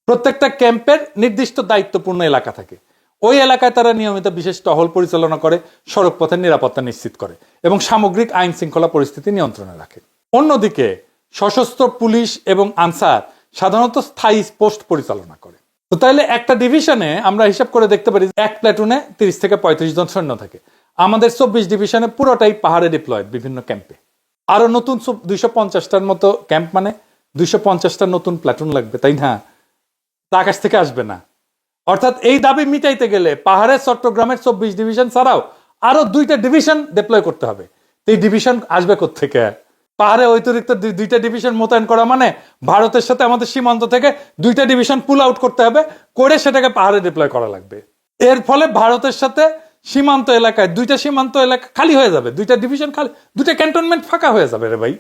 প্রত্যেকটা ক্যাম্পের নির্দিষ্ট দায়িত্বপূর্ণ এলাকা থাকে। ওই এলাকায় তারা নিয়মিত বিশেষ টহল পরিচালনা করে, সড়ক পথের নিরাপত্তা নিশ্চিত করে এবং সামগ্রিক আইন শৃঙ্খলা পরিস্থিতি নিয়ন্ত্রণে রাখে। অন্যদিকে সশস্ত্র পুলিশ এবং আনসার সাধারণত স্থায়ী পোস্ট পরিচালনা করে। তো তাইলে একটা ডিভিশনে আমরা হিসাব করে দেখতে পারি এক প্ল্যাটুনে 30 থেকে 35 জন সৈন্য থাকে। আমাদের 24 ডিভিশনে পুরোটাই পাহাড়ে ডিপ্লয়েড বিভিন্ন ক্যাম্পে। আরো নতুন 250টার মতো ক্যাম্প, মানে 250টা নতুন প্ল্যাটুন লাগবে, তাই না? তা আকাশ থেকে আসবে না। অর্থাৎ এই দাবি মিটাইতে গেলে পাহাড়ে চট্টগ্রামের 24 ডিভিশন ছাড়াও আরো 2টা ডিভিশন ডিপ্লয় করতে হবে। এই ডিভিশন আসবে কোত্থেকে? পাহাড়ে অতিরিক্ত 2টা ডিভিশন মোতায়েন করা মানে ভারতের সাথে আমাদের সীমান্ত থেকে 2টা ডিভিশন পুল আউট করতে হবে, করে সেটাকে পাহাড়ে ডিপ্লয় করা লাগবে। এর ফলে ভারতের সাথে সীমান্ত এলাকায় 2টা সীমান্ত এলাকা খালি হয়ে যাবে, 2টা ডিভিশন খালি, 2টা ক্যান্টনমেন্ট ফাঁকা হয়ে যাবে রে ভাই।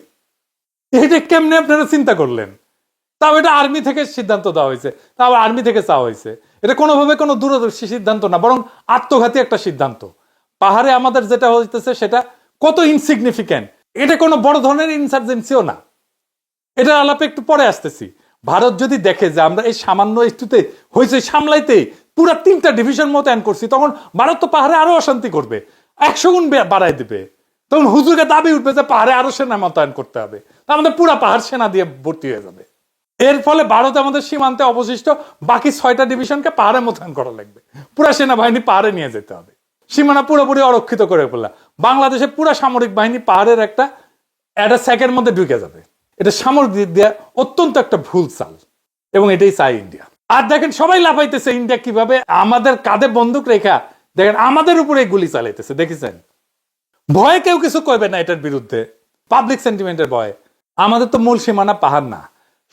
এইটা কেমনে আপনারা চিন্তা করলেন? তাও এটা আর্মি থেকে সিদ্ধান্ত দেওয়া হয়েছে, তাও আর্মি থেকে চাওয়া হয়েছে। এটা কোনোভাবে কোনো দূরদর্শী সিদ্ধান্ত না, বরং আত্মঘাতী একটা সিদ্ধান্ত। পাহাড়ে আমাদের যেটা হইতেছে সেটা কত ইনসিগনিফিক্যান্ট, এটা কোনো বড় ধরনের ইনসার্জেন্সিও না। এটা আলাপে একটু পরে আসতেছি। ভারত যদি দেখে যে আমরা এই সামান্য ইস্যুতে হয়েছে সামলাইতে পুরো 3টা ডিভিশন মোতায়েন করছি, তখন ভারত তো পাহাড়ে আরো অশান্তি করবে, 100 গুণ বাড়াই দিবে। তখন হুজুরকে দাবি উঠবে যে পাহাড়ে আরো সেনা মোতায়েন করতে হবে, তা আমাদের পুরা পাহাড় সেনা দিয়ে ভর্তি হয়ে যাবে। এর ফলে ভারত আমাদের সীমান্তে অবশিষ্ট বাকি 6টা ডিভিশনকে পাহাড়ে মোতায়েন করা লাগবে, পুরা সেনাবাহিনী পাহাড়ে নিয়ে যেতে হবে। সীমানা পুরোপুরি অরক্ষিত করে ফেলা। বাংলাদেশের পুরা সামরিক বাহিনী পাহাড়ের একটা সেকের মধ্যে ঢুকে যাবে। এটা সামরিক দিক দিয়ে অত্যন্ত একটা ভুল চাল, এবং এটাই চাই ইন্ডিয়া। আর দেখেন সবাই লাফাইতেছে ইন্ডিয়া কিভাবে আমাদের কাঁধে বন্দুক রেখা দেখেন আমাদের উপরে গুলি চালাইতেছে, দেখেছেন? ভয়ে কেউ কিছু কইবে না এটার বিরুদ্ধে, পাবলিক সেন্টিমেন্টের ভয়ে। আমাদের তো মূল সীমানা পাহাড় না,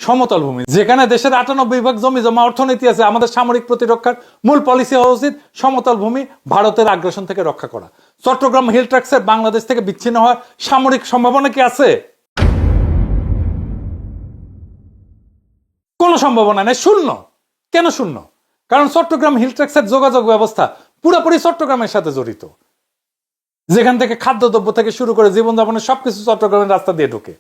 সমতল ভূমি, যেখানে দেশের 98% জমি জমা অর্থনীতি আছে। আমাদের সামরিক প্রতিরক্ষার মূল পলিসি হওয়া উচিত সমতল ভূমি ভারতের আগ্রাসন থেকে রক্ষা করা। চট্টগ্রাম হিল ট্র্যাক্সের বাংলাদেশ থেকে বিচ্ছিন্ন হওয়ার সামরিক সম্ভাবনা কি আছে? কোনো সম্ভাবনা নেই, শূন্য। কেন শূন্য? কারণ চট্টগ্রাম হিল ট্র্যাক্সের যোগাযোগ ব্যবস্থা পুরোপুরি চট্টগ্রামের সাথে জড়িত। যেখান থেকে খাদ্যদ্রব্য থেকে শুরু করে জীবনযাপনের সবকিছু চট্টগ্রামের রাস্তা দিয়ে ঢুকে।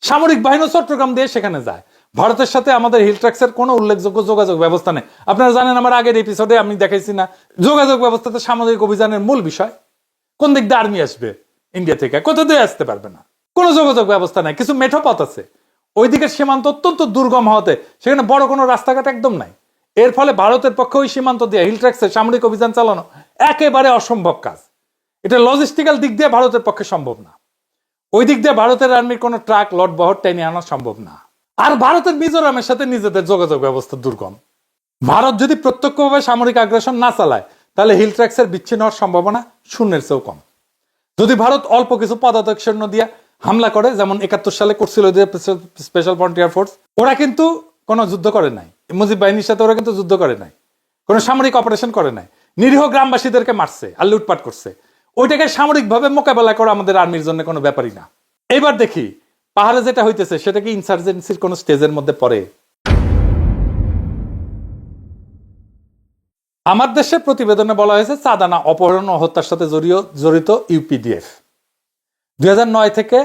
সামরিক বাহিনী চট্টগ্রাম দিয়ে সেখানে যায়। ভারতের সাথে আমাদের হিল ট্র্যাক্সের কোনো উল্লেখযোগ্য যোগাযোগ ব্যবস্থা নেই। আপনারা জানেন, আমার আগের এপিসোডে আমি দেখাইছি না, যোগাযোগ ব্যবস্থাতে সামরিক অভিযানের মূল বিষয়। কোন দিক দিয়ে আর্মি আসবে ইন্ডিয়া থেকে? কোথা দিয়ে আসতে পারবে না, কোনো যোগাযোগ ব্যবস্থা নাই। কিছু মেঠো পথ আছে, ওই দিকের সীমান্ত অত্যন্ত দুর্গম হওয়াতে সেখানে বড় কোনো রাস্তাঘাট একদম নাই। এর ফলে ভারতের পক্ষে ওই সীমান্ত দিয়ে হিল ট্র্যাক্সের সামরিক অভিযান চালানো একেবারে অসম্ভব কাজ। এটা লজিস্টিক্যাল দিক দিয়ে ভারতের পক্ষে সম্ভব না। ওই দিক দিয়ে ভারতের আর্মির কোনো ট্রাক লট বহর টেনে আনা সম্ভব না। আর ভারতের মিজোরামের সাথে নিজেদের যোগাযোগ ব্যবস্থা দুর্গম। ভারত যদি প্রত্যক্ষভাবে সামরিক আগ্রাসন না চালায় তাহলে হিল ট্র্যাক্সের বিচ্ছিন্ন হওয়ার সম্ভাবনা শূন্যের চেয়েও কম। যদি ভারত অল্প কিছু পদাতিক সৈন্য দিয়ে হামলা করে, যেমন 71 সালে করছিল স্পেশাল ফ্রন্টিয়ার ফোর্স, ওরা কিন্তু কোনো যুদ্ধ করে নাই। মুজিব বাহিনীর সাথে ওরা কিন্তু যুদ্ধ করে নাই, কোনো সামরিক অপারেশন করে নাই। নিরীহ গ্রামবাসীদেরকে মারছে আর লুটপাট করছে। ওইটাকে সামরিকভাবে মোকাবেলা করা আমাদের আর্মির জন্য কোনো ব্যাপারই না। এবার দেখি পাহাড়ে যেটা হইতেছে সেটা কি ইনসার্জেন্সির কোন স্টেজের মধ্যে পড়ে? আমার দেশের প্রতিবেদনে বলা হয়েছে চাঁদানা অপহরণ ও হত্যার সাথে জড়িত ইউপিডিএফ 2009 থেকে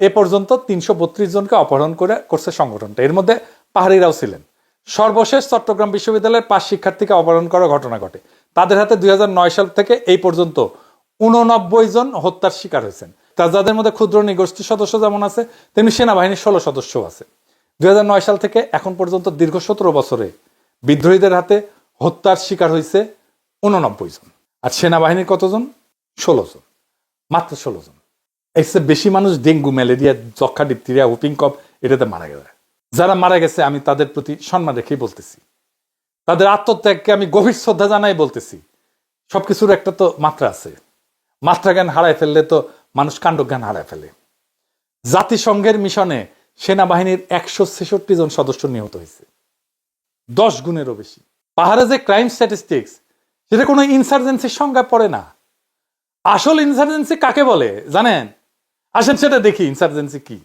এ পর্যন্ত 332 জনকে অপহরণ করছে সংগঠনটা। এর মধ্যে পাহাড়িরাও ছিলেন। সর্বশেষ চট্টগ্রাম বিশ্ববিদ্যালয়ের 5 শিক্ষার্থীকে অপহরণ করার ঘটনা ঘটে। তাদের হাতে 2009 সাল থেকে এই পর্যন্ত 89 জন হত্যার শিকার হয়েছেন। যাদের মধ্যে ক্ষুদ্র নিগোষ্ঠী সদস্য যেমন আছে, তেমনি সেনাবাহিনীর 16 সদস্য আছে। 2009 সাল থেকে এখন পর্যন্ত দীর্ঘ 17 বছরে বিদ্রোহীদের হাতে হত্যার শিকার হয়েছে 89 জন। আর সেনাবাহিনীর কতজন? 16 জন, মাত্র 16 জন। এর চেয়ে বেশি মানুষ ডেঙ্গু, ম্যালেরিয়া, যক্ষা, ডিপথেরিয়া, হুপিং কফ এটাতে মারা গেছে। যারা মারা গেছে আমি তাদের প্রতি সম্মান রেখেই বলতেছি, তাদের আত্মত্যাগকে আমি গভীর শ্রদ্ধা জানাই বলতেছি সবকিছুর একটা তো মাত্রা আছে, মাত্রা জ্ঞান হারায় ফেললে তো মানুষ কাণ্ডজ্ঞান হারায় ফেলে। জাতিসংঘের মিশনে সেনাবাহিনীর 166 জন সদস্য নিহত হয়েছে, 10 গুণেরও বেশি। পাহাড়ে যে ক্রাইম স্ট্যাটিস্টিক্স, সেটা কোনো ইনসার্জেন্সির সংজ্ঞায় পড়ে না। আসল ইনসার্জেন্সি কাকে বলে জানেন? আসেন সেটা দেখি ইনসার্জেন্সি কি।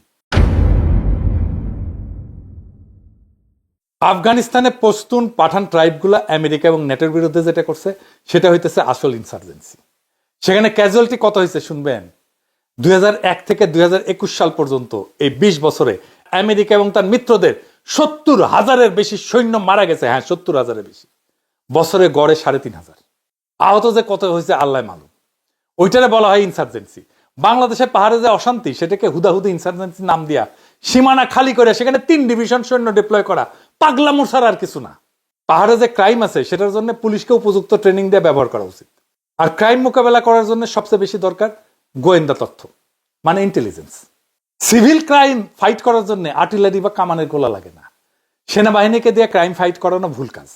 আফগানিস্তানে পশতুন পাঠান ট্রাইবগুলো আমেরিকা এবং নেটোর বিরুদ্ধে যেটা করছে সেটা হইতেছে আসল ইনসার্জেন্সি। সেখানে ক্যাজুয়ালিটি কত হয়েছে শুনবেন? 2001 থেকে 2021 সাল পর্যন্ত এই 20 বছরে আমেরিকা এবং তার মিত্রদের 70,000-এর বেশি সৈন্য মারা গেছে। হ্যাঁ, 70,000-এর বেশি, বছরে গড়ে 3,500। আহত যে কত হয়েছে আল্লাহ মালুম। ওইটারে বলা হয় ইনসার্জেন্সি। বাংলাদেশের পাহাড়ে যে অশান্তি, সেটাকে হুদাহুদি ইনসার্জেন্সি নাম দিয়া সীমানা খালি করে সেখানে 3 ডিভিশন সৈন্য ডিপ্লয় করা পাগলামোর ছাড়া আর কিছু না। পাহাড়ে যে ক্রাইম আছে সেটার জন্য পুলিশকে উপযুক্ত ট্রেনিং দিয়ে ব্যবহার করা উচিত। আর ক্রাইম মোকাবেলা করার জন্য সবচেয়ে বেশি দরকার গোয়েন্দা তথ্য, মানে ইন্টেলিজেন্স। সিভিল ক্রাইম ফাইট করার জন্য আর্টিলারি বা কামানের গোলা লাগে না। সেনাবাহিনীকে দিয়ে ক্রাইম ফাইট করানো ভুল কাজ।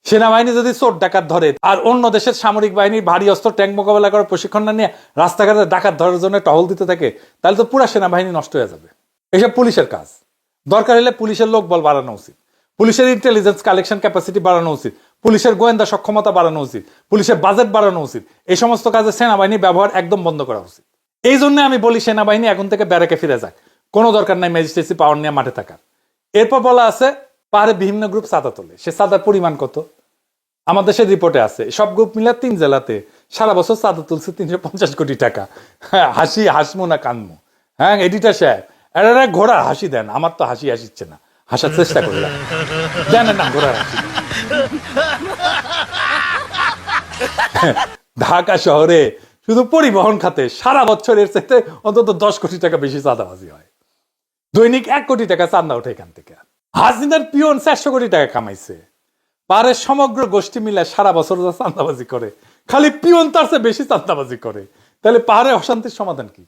সেনাবাহিনী যদি চোর ডাকাত ধরে আর অন্য দেশের সামরিক বাহিনীর ভারী অস্ত্র ট্যাঙ্ক মোকাবেলা করার প্রশিক্ষণ না নিয়ে রাস্তাঘাটে ডাকাত ধরার জন্য টহল দিতে থাকে, তাহলে তো পুরা সেনাবাহিনী নষ্ট হয়ে যাবে। এসব পুলিশের কাজ। দরকার হলে পুলিশের লোকবল বাড়ানো উচিত, পুলিশের ইন্টেলিজেন্স কালেকশন ক্যাপাসিটি বাড়ানো উচিত, পুলিশের গোয়েন্দা সক্ষমতা বাড়ানো উচিত, পুলিশের বাজেট বাড়ানো উচিত। এই সমস্ত কাজে সেনাবাহিনী ব্যবহার একদম বন্ধ করা উচিত। এই জন্য আমি বলি সেনাবাহিনী এখন থেকে ব্যারাকে ফিরে যাক, কোনো দরকার নাই ম্যাজিস্ট্রেসি পাওয়ার নিয়ে মাঠে থাকার। এরপর বলা আছে পাহাড়ে বিভিন্ন গ্রুপ চাঁদা তোলে, সে চাঁদার পরিমাণ কত? আমার দেশের রিপোর্টে আছে সব গ্রুপ মিলে 3 জেলাতে সারা বছর চাঁদা তুলছে 350 কোটি টাকা। হ্যাঁ, হাসমু না কানমু? হ্যাঁ, এডিটার সাহেব এরা ঘোড়ার হাসি দেন, আমার তো হাসি আসছে না, হাসার চেষ্টা করলাম, দেন না ঘোড়ার হাসি। ঢাকা শহরে শুধু পরিবহন খাতে সারা বছরের চাইতে অন্তত 10 কোটি টাকা বেশি চাঁদাবাজি হয়। দৈনিক 1 কোটি টাকা চাঁদা ওঠে এখান থেকে। হাসিনার পিয়ন 400 কোটি টাকা কামাইছে। পাহাড়ের সমগ্র গোষ্ঠী মিলে সারা বছর যা চাঁদাবাজি করে, খালি পিয়ন তার চেয়ে বেশি চাঁদাবাজি করে। তাহলে পাহাড়ে অশান্তির সমাধান কি?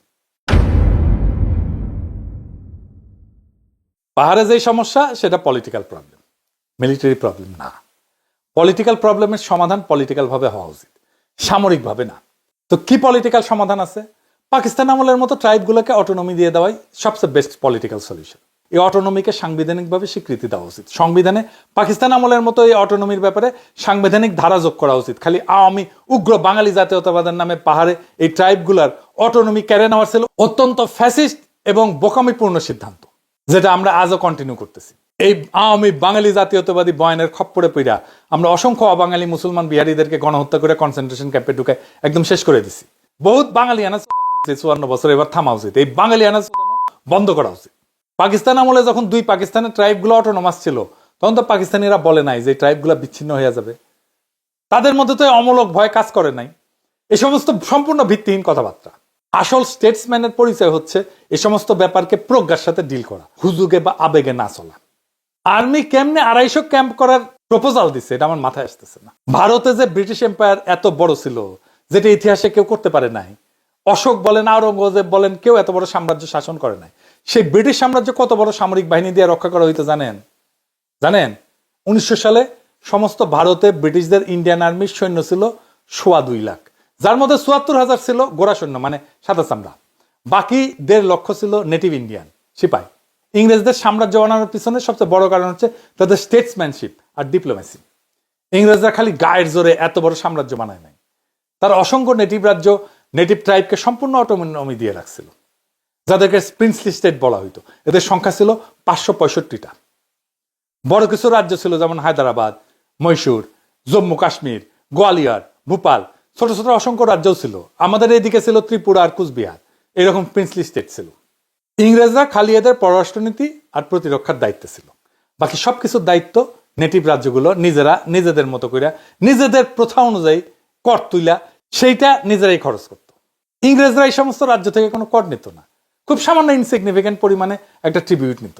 পাহাড়ে যেই সমস্যা সেটা পলিটিক্যাল প্রবলেম, মিলিটারি প্রবলেম না। পলিটিক্যাল প্রবলেমের সমাধান পলিটিক্যাল ভাবে হওয়া উচিত, সামরিক ভাবে না। তো কি পলিটিক্যাল সমাধান আছে? পাকিস্তান আমলের মতো ট্রাইবগুলোকে অটোনমি দিয়ে দেওয়াই সবচেয়ে বেস্ট পলিটিক্যাল সলিউশন। এই অটোনমিকে সাংবিধানিকভাবে স্বীকৃতি দেওয়া উচিত। সংবিধানে পাকিস্তান আমলের মতো এই অটোনমির ব্যাপারে সাংবিধানিক ধারা যোগ করা উচিত। খালি আওয়ামী উগ্র বাঙালি জাতীয়তাবাদের নামে পাহাড়ে এই ট্রাইবগুলার অটোনমি কেড়ে নেওয়ার ছিল অত্যন্ত ফ্যাসিস্ট এবং বোকামিপূর্ণ সিদ্ধান্ত, যেটা আমরা আজও কন্টিনিউ করতেছি। এই আওয়ামী বাঙালি জাতীয়তাবাদী বয়ানের খপ্পরে পইরা আমরা অসংখ্য অবাঙালি মুসলমান বিহারীদেরকে গণহত্যা করে কনসেন্ট্রেশন ক্যাম্পে ঢুকে একদম শেষ করে দিছি। বহুত বাঙালি আনা 54 বছর, এবার থামা উচিত। এই বাঙালি আনা বন্ধ করা উচিত। পাকিস্তান আমলে যখন 2 পাকিস্তানের ট্রাইবগুলো অটোনমাস ছিল, তখন তো পাকিস্তানিরা বলে নাই যে ট্রাইবগুলো বিচ্ছিন্ন হয়ে যাবে। তাদের মধ্যে তো অমূলক ভয় কাজ করে নাই। এই সমস্ত সম্পূর্ণ ভিত্তিহীন কথাবার্তা। আসল স্টেটসম্যানের পরিচয় হচ্ছে এই সমস্ত ব্যাপারকে প্রজ্ঞার সাথে ডিল করা, হুজুগে বা আবেগে না চলা। আর্মি কেমনে 250 ক্যাম্প করার প্রপোজাল দিচ্ছে, এটা আমার মাথায় আসতেছে না। ভারতে যে ব্রিটিশ এম্পায়ার এত বড় ছিল, যেটা ইতিহাসে কেউ করতে পারে নাই। অশোক বলেন, আওরঙ্গজেব বলেন, কেউ এত বড় সাম্রাজ্য শাসন করে নাই। সেই ব্রিটিশ সাম্রাজ্য কত বড় সামরিক বাহিনী দিয়ে রক্ষা করা হইতো জানেন? 1900 সালে সমস্ত ভারতে ব্রিটিশদের ইন্ডিয়ান আর্মির সৈন্য ছিল 2.25 লাখ, যার মধ্যে 74,000 ছিল গোড়া সৈন্য, মানে সাদা চামড়া। বাকি 1.5 লক্ষ ছিল নেটিভ ইন্ডিয়ান সিপাই। ইংরেজদের সাম্রাজ্য বানানোর পিছনে সবচেয়ে বড় কারণ হচ্ছে তাদের স্টেটসম্যানশিপ আর ডিপ্লোমেসি। ইংরেজরা খালি গায়ের জোরে এত বড় সাম্রাজ্য বানায় নাই, তার অসংখ্য নেটিভ রাজ্য, নেটিভ ট্রাইবকে সম্পূর্ণ অটোনমি দিয়ে রাখছিল, যাদেরকে প্রিন্সলি স্টেট বলা হইতো। এদের সংখ্যা ছিল 565টা। বড় কিছু রাজ্য ছিল যেমন হায়দ্রাবাদ, মহীশূর, জম্মু কাশ্মীর, গোয়ালিয়র, ভোপাল। ছোট ছোট অসংখ্য রাজ্যও ছিল। আমাদের এইদিকে ছিল ত্রিপুরা আর কুচবিহার। এরকম প্রিন্সলি স্টেট ছিল। ইংরেজরা খালি এদের পররাষ্ট্রনীতি আর প্রতিরক্ষার দায়িত্ব ছিল, বাকি সবকিছুর দায়িত্ব নেটিভ রাজ্যগুলো নিজেরা নিজেদের মতো করে নিজেদের প্রথা অনুযায়ী কর তুইলা সেইটা নিজেরাই খরচ করত। ইংরেজরা এই সমস্ত রাজ্য থেকে কোনো কর নিত না, খুব সামান্য ইনসিগনিফিকেন্ট পরিমাণে একটা ট্রিবিউট নিত।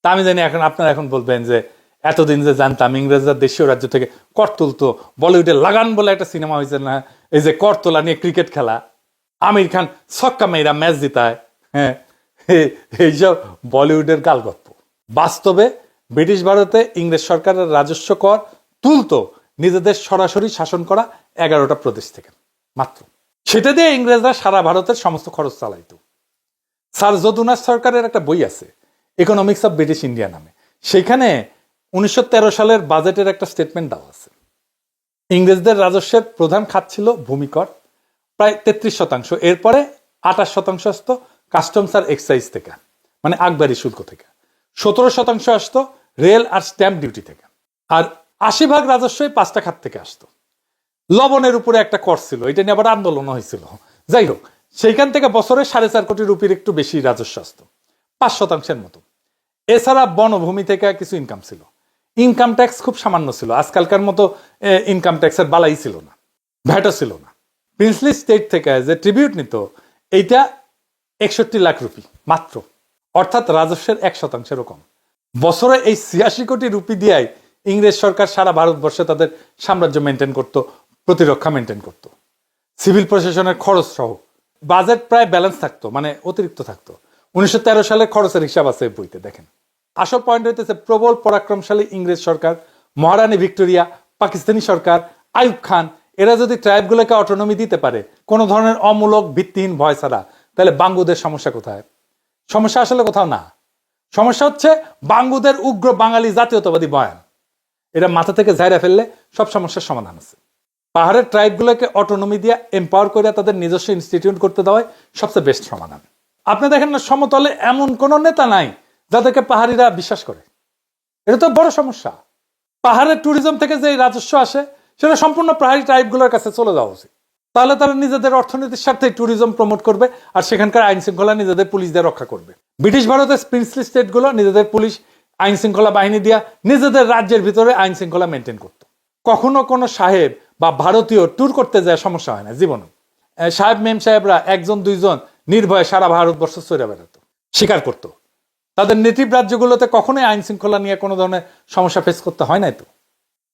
তা আমি জানি এখন আপনারা এখন বলবেন যে এতদিন যে জানতাম ইংরেজরা দেশীয় রাজ্য থেকে কর তুলতো, বলিউডে লাগান বলে একটা সিনেমা হয়েছে না, এই যে কর তোলা নিয়ে ক্রিকেট খেলা, আমির খান ছক্কা মেয়েরা ম্যাচ জিতায়, হ্যাঁ, এইসব বলিউডের গালগপ্প। বাস্তবে ব্রিটিশ ভারতে ইংরেজ সরকারের রাজস্ব কর তুলতো নিজেদের সরাসরি শাসন করা 11টা প্রদেশ থেকে মাত্র। সেটা দিয়ে ইংরেজরা সারা ভারতের সমস্ত খরচ চালাইতো। স্যার যদুনাথ সরকারের একটা বই আছে, ইকোনমিক্স অফ ব্রিটিশ ইন্ডিয়া নামে। সেখানে 1913 সালের বাজেটের একটা স্টেটমেন্ট দেওয়া আছে। ইংরেজদের রাজস্বের প্রধান খাত ছিল ভূমিকর, প্রায় 33%। এরপরে 28% আসতো কাস্টমস আর এক্সাইজ থেকে, মানে আকবরি শুল্ক থেকে। 17% আসতো রেল আর স্ট্যাম্প ডিউটি থেকে। আর 80% রাজস্বই 5টা খাত থেকে আসতো। লবণের উপরে একটা কর ছিল, এটা নিয়ে আবার আন্দোলন হয়েছিল। যাই হোক, সেইখান থেকে বছরে 4.5 কোটি রুপির একটু বেশি রাজস্ব আসতো, 5% মতো। এছাড়া বনভূমি থেকে কিছু ইনকাম ছিল। ইনকাম ট্যাক্স খুব সামান্য ছিল, আজকালকার মতো ইনকাম ট্যাক্সের বালাই ছিল না, ভ্যাটও ছিল না। প্রিন্সলি স্টেট থেকে যে ট্রিবিউট নিত, এইটা 61 লাখ রুপি মাত্র, অর্থাৎ রাজস্বের 1%-এরও কম। বছরে এই 86 কোটি রুপি দিয়াই ইংরেজ সরকার সারা ভারতবর্ষে তাদের সাম্রাজ্য মেনটেন করত, প্রতিরক্ষা মেনটেন করত, সিভিল প্রশাসনের খরচ সহ। বাজেট প্রায় ব্যালেন্স থাকতো, মানে অতিরিক্ত থাকতো। 1913 সালের খরচের হিসাব আছে বইতে, দেখেন। আসল পয়েন্ট হইতেছে প্রবল পরাক্রমশালী ইংরেজ সরকার, মহারানী ভিক্টোরিয়া, পাকিস্তানি সরকার, আইয়ুব খান, এরা যদি ট্রাইবগুলোকে অটোনমি দিতে পারে কোনো ধরনের অমূলক ভিত্তিহীন ভয় ছাড়া, তাহলে বাঙ্গুদের সমস্যা কোথায়? সমস্যা আসলে কোথাও না। সমস্যা হচ্ছে বাঙ্গুদের উগ্র বাঙালি জাতীয়তাবাদী বয়ান। এটা মাথা থেকে ঝাইরা ফেললে সব সমস্যার সমাধান আছে। পাহাড়ের ট্রাইবগুলোকে অটোনমি দিয়ে এম্পাওয়ার করে তাদের নিজস্ব ইনস্টিটিউট করতে দেওয়াই সবচেয়ে বেস্ট সমাধান। আপনি দেখেন না, সমতলে এমন কোন নেতা নাই যাদেরকে পাহাড়িরা বিশ্বাস করে। এটা তো বড় সমস্যা। পাহাড়ের ট্যুরিজম থেকে যে রাজস্ব আসে, সেটা সম্পূর্ণ পাহাড়ি ট্রাইবগুলোর কাছে চলে যাওয়া উচিত। তাহলে তারা নিজেদের অর্থনীতির স্বার্থে ট্যুরিজম প্রমোট করবে, আর সেখানকার আইন শৃঙ্খলা নিজেদের পুলিশ দিয়ে রক্ষা করবে। ব্রিটিশ ভারতের প্রিন্সলি স্টেটগুলো নিজেদের পুলিশ আইন শৃঙ্খলা বাহিনী দিয়া নিজেদের রাজ্যের ভিতরে আইন শৃঙ্খলা মেনটেন করত। কখনো কোনো সাহেব বা ভারতীয় ট্যুর করতে যায় সমস্যা হয় না জীবনে। সাহেব মেম সাহেবরা 1-2 নির্ভয়ে সারা ভারতবর্ষ চড়ে বেড়াতো, শিকার করত। তাদের নেটিভ রাজ্যগুলোতে কখনোই আইন শৃঙ্খলা নিয়ে কোনো ধরনের সমস্যা ফেস করতে হয় নাই তো।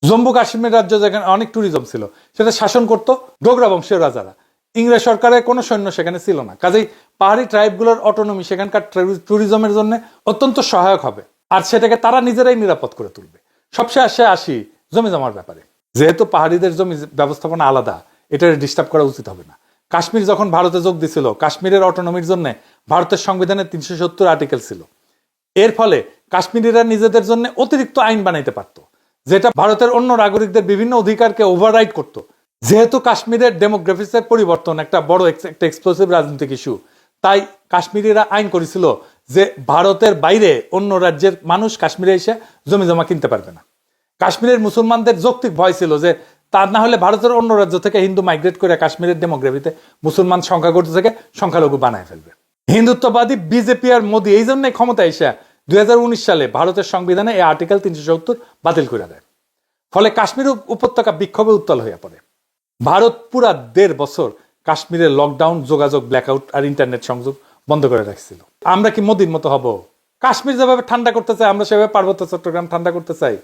জম্মু কাশ্মীর রাজ্য যেখানে অনেক ট্যুরিজম ছিল, সেটা শাসন করত ডোগরা বংশীয় রাজারা। ইংরেজ সরকারের কোনো সৈন্য সেখানে ছিল না। কাজেই পাহাড়ি ট্রাইবগুলোর অটোনমি সেখানকার ট্যুরিজমের জন্য অত্যন্ত সহায়ক হবে, আর সেটাকে তারা নিজেরাই নিরাপদ করে তুলবে। সবশেষে আসি জমি জমার ব্যাপারে। যেহেতু পাহাড়িদের জমি ব্যবস্থাপনা আলাদা, এটা ডিস্টার্ব করা উচিত হবে না। কাশ্মীর যখন ভারতে যোগ দিছিল, কাশ্মীরের অটোনমির জন্য ভারতের সংবিধানে 370 আর্টিকেল ছিল। এর ফলে কাশ্মীরিরা নিজেদের জন্য অতিরিক্ত আইন বানাইতে পারত, যেটা ভারতের অন্য নাগরিকদের বিভিন্ন অধিকারকে ওভাররাইড করত। যেহেতু কাশ্মীরের ডেমোগ্রাফিক্সের পরিবর্তন একটা বড় একটা এক্সপ্লোসিভ রাজনৈতিক ইস্যু, তাই কাশ্মীরিরা আইন করেছিল যে ভারতের বাইরে অন্য রাজ্যের মানুষ কাশ্মীরে এসে জমি জমা কিনতে পারবে না। কাশ্মীরের মুসলমানদের যৌক্তিক ভয় ছিল যে তা না হলে ভারতের অন্য রাজ্য থেকে হিন্দু মাইগ্রেট করে কাশ্মীরের ডেমোগ্রাফিতে মুসলমান সংখ্যাগরিষ্ঠ থেকে সংখ্যালঘু বানায় ফেলবে। হিন্দুত্ববাদী বিজেপি আর মোদী এই জন্যই ক্ষমতা এসে 2019 সালে ভারতের সংবিধানে এই আর্টিকেল 370 বাতিল করে দেয়। ফলে কাশ্মীর উপত্যকা বিক্ষোভে উত্তাল হয়ে পড়ে। ভারত পুরা 1.5 বছর কাশ্মীরের লকডাউন, যোগাযোগ ব্ল্যাকআউট আর ইন্টারনেট সংযোগ বন্ধ করে রাখছিল। আমরা কি মোদীর মতো হব? কাশ্মীর যেভাবে ঠান্ডা করতে চাই, আমরা সেভাবে পার্বত্য চট্টগ্রাম ঠান্ডা করতে চাই?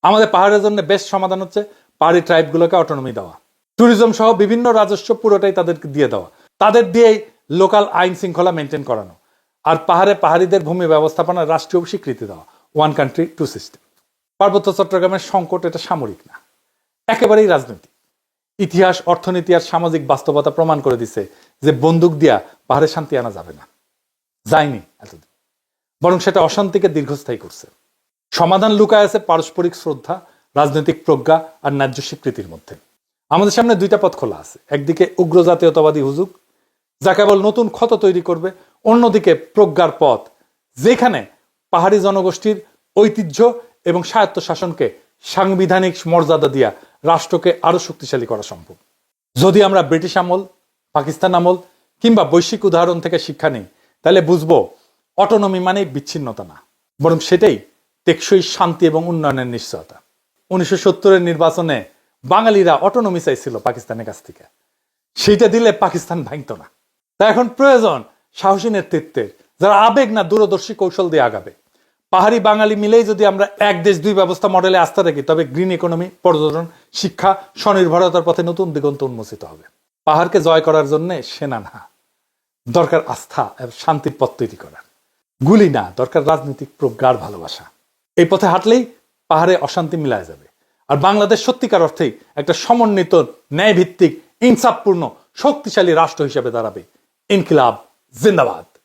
আমাদের পাহাড়ের জন্য বেস্ট সমাধান হচ্ছে পাহাড়ি ট্রাইবগুলোকে অটোনমি দেওয়া, ট্যুরিজম সহ বিভিন্ন রাজস্ব পুরোটাই তাদেরকে দিয়ে দেওয়া, তাদের দিয়েই লোকাল আইন শৃঙ্খলা মেনটেন করানো, আর পাহাড়িদের ভূমি ব্যবস্থাপনার রাষ্ট্রীয় স্বীকৃতি দেওয়া, 1 country 2 system। পার্বত্য চট্টগ্রামের সংকট এটা সামরিক না, একেবারেই রাজনৈতিক। ইতিহাস, অর্থনীতি আর সামাজিক বাস্তবতা প্রমাণ করে দিছে যে বন্দুক দিয়া পাহাড়ে শান্তি আনা যাবে না, যায়নি এতদিন, বরং সেটা অশান্তিকে দীর্ঘস্থায়ী করছে। সমাধান লুকায় আছে পারস্পরিক শ্রদ্ধা, রাজনৈতিক প্রজ্ঞা আর ন্যায্য স্বীকৃতির মধ্যে। আমাদের সামনে 2টা পথ খোলা আছে। একদিকে উগ্র জাতীয়তাবাদী হুজুগ, যা কেবল নতুন ক্ষত তৈরি করবে। অন্যদিকে প্রজ্ঞার পথ, যেখানে পাহাড়ি জনগোষ্ঠীর ঐতিহ্য এবং স্বায়ত্তশাসনকে সাংবিধানিক মর্যাদা দিয়া রাষ্ট্রকে আরো শক্তিশালী করা সম্ভব। যদি আমরা ব্রিটিশ আমল, পাকিস্তান আমল কিংবা বৈশ্বিক উদাহরণ থেকে শিক্ষা নেই, তাহলে বুঝবো অটোনমি মানে বিচ্ছিন্নতা না, বরং সেটাই টেকসই শান্তি এবং উন্নয়নের নিশ্চয়তা। 1970-এর নির্বাচনে বাঙালিরা অটোনমি চাইছিল পাকিস্তানের কাছ থেকে, সেইটা দিলে পাকিস্তান ভাঙত না। তাই এখন প্রয়োজন সাহসী নেতৃত্বের, যারা আবেগ না দূরদর্শী কৌশল দিয়ে আগাবে। পাহাড়ি বাঙালি মিলেই যদি আমরা 1 দেশ 2 ব্যবস্থা মডেলে আস্থা রাখি, তবে গ্রিন ইকোনমি, পর্যটন, শিক্ষা, স্বনির্ভরতার পথে নতুন দিগন্ত উন্মোচিত হবে। পাহাড়কে জয় করার জন্য সেনা না, দরকার আস্থা এবং শান্তির পথ তৈরি করার। গুলি না, দরকার রাজনৈতিক প্রজ্ঞার ভালোবাসা। এই পথে হাঁটলেই পাহাড়ে অশান্তি মিলায় যাবে, আর বাংলাদেশ সত্যিকার অর্থেই একটা সমন্বিত, ন্যায়ভিত্তিক, ইনসাফপূর্ণ, শক্তিশালী রাষ্ট্র হিসেবে দাঁড়াবে। ইনকিলাব জিন্দাবাদ।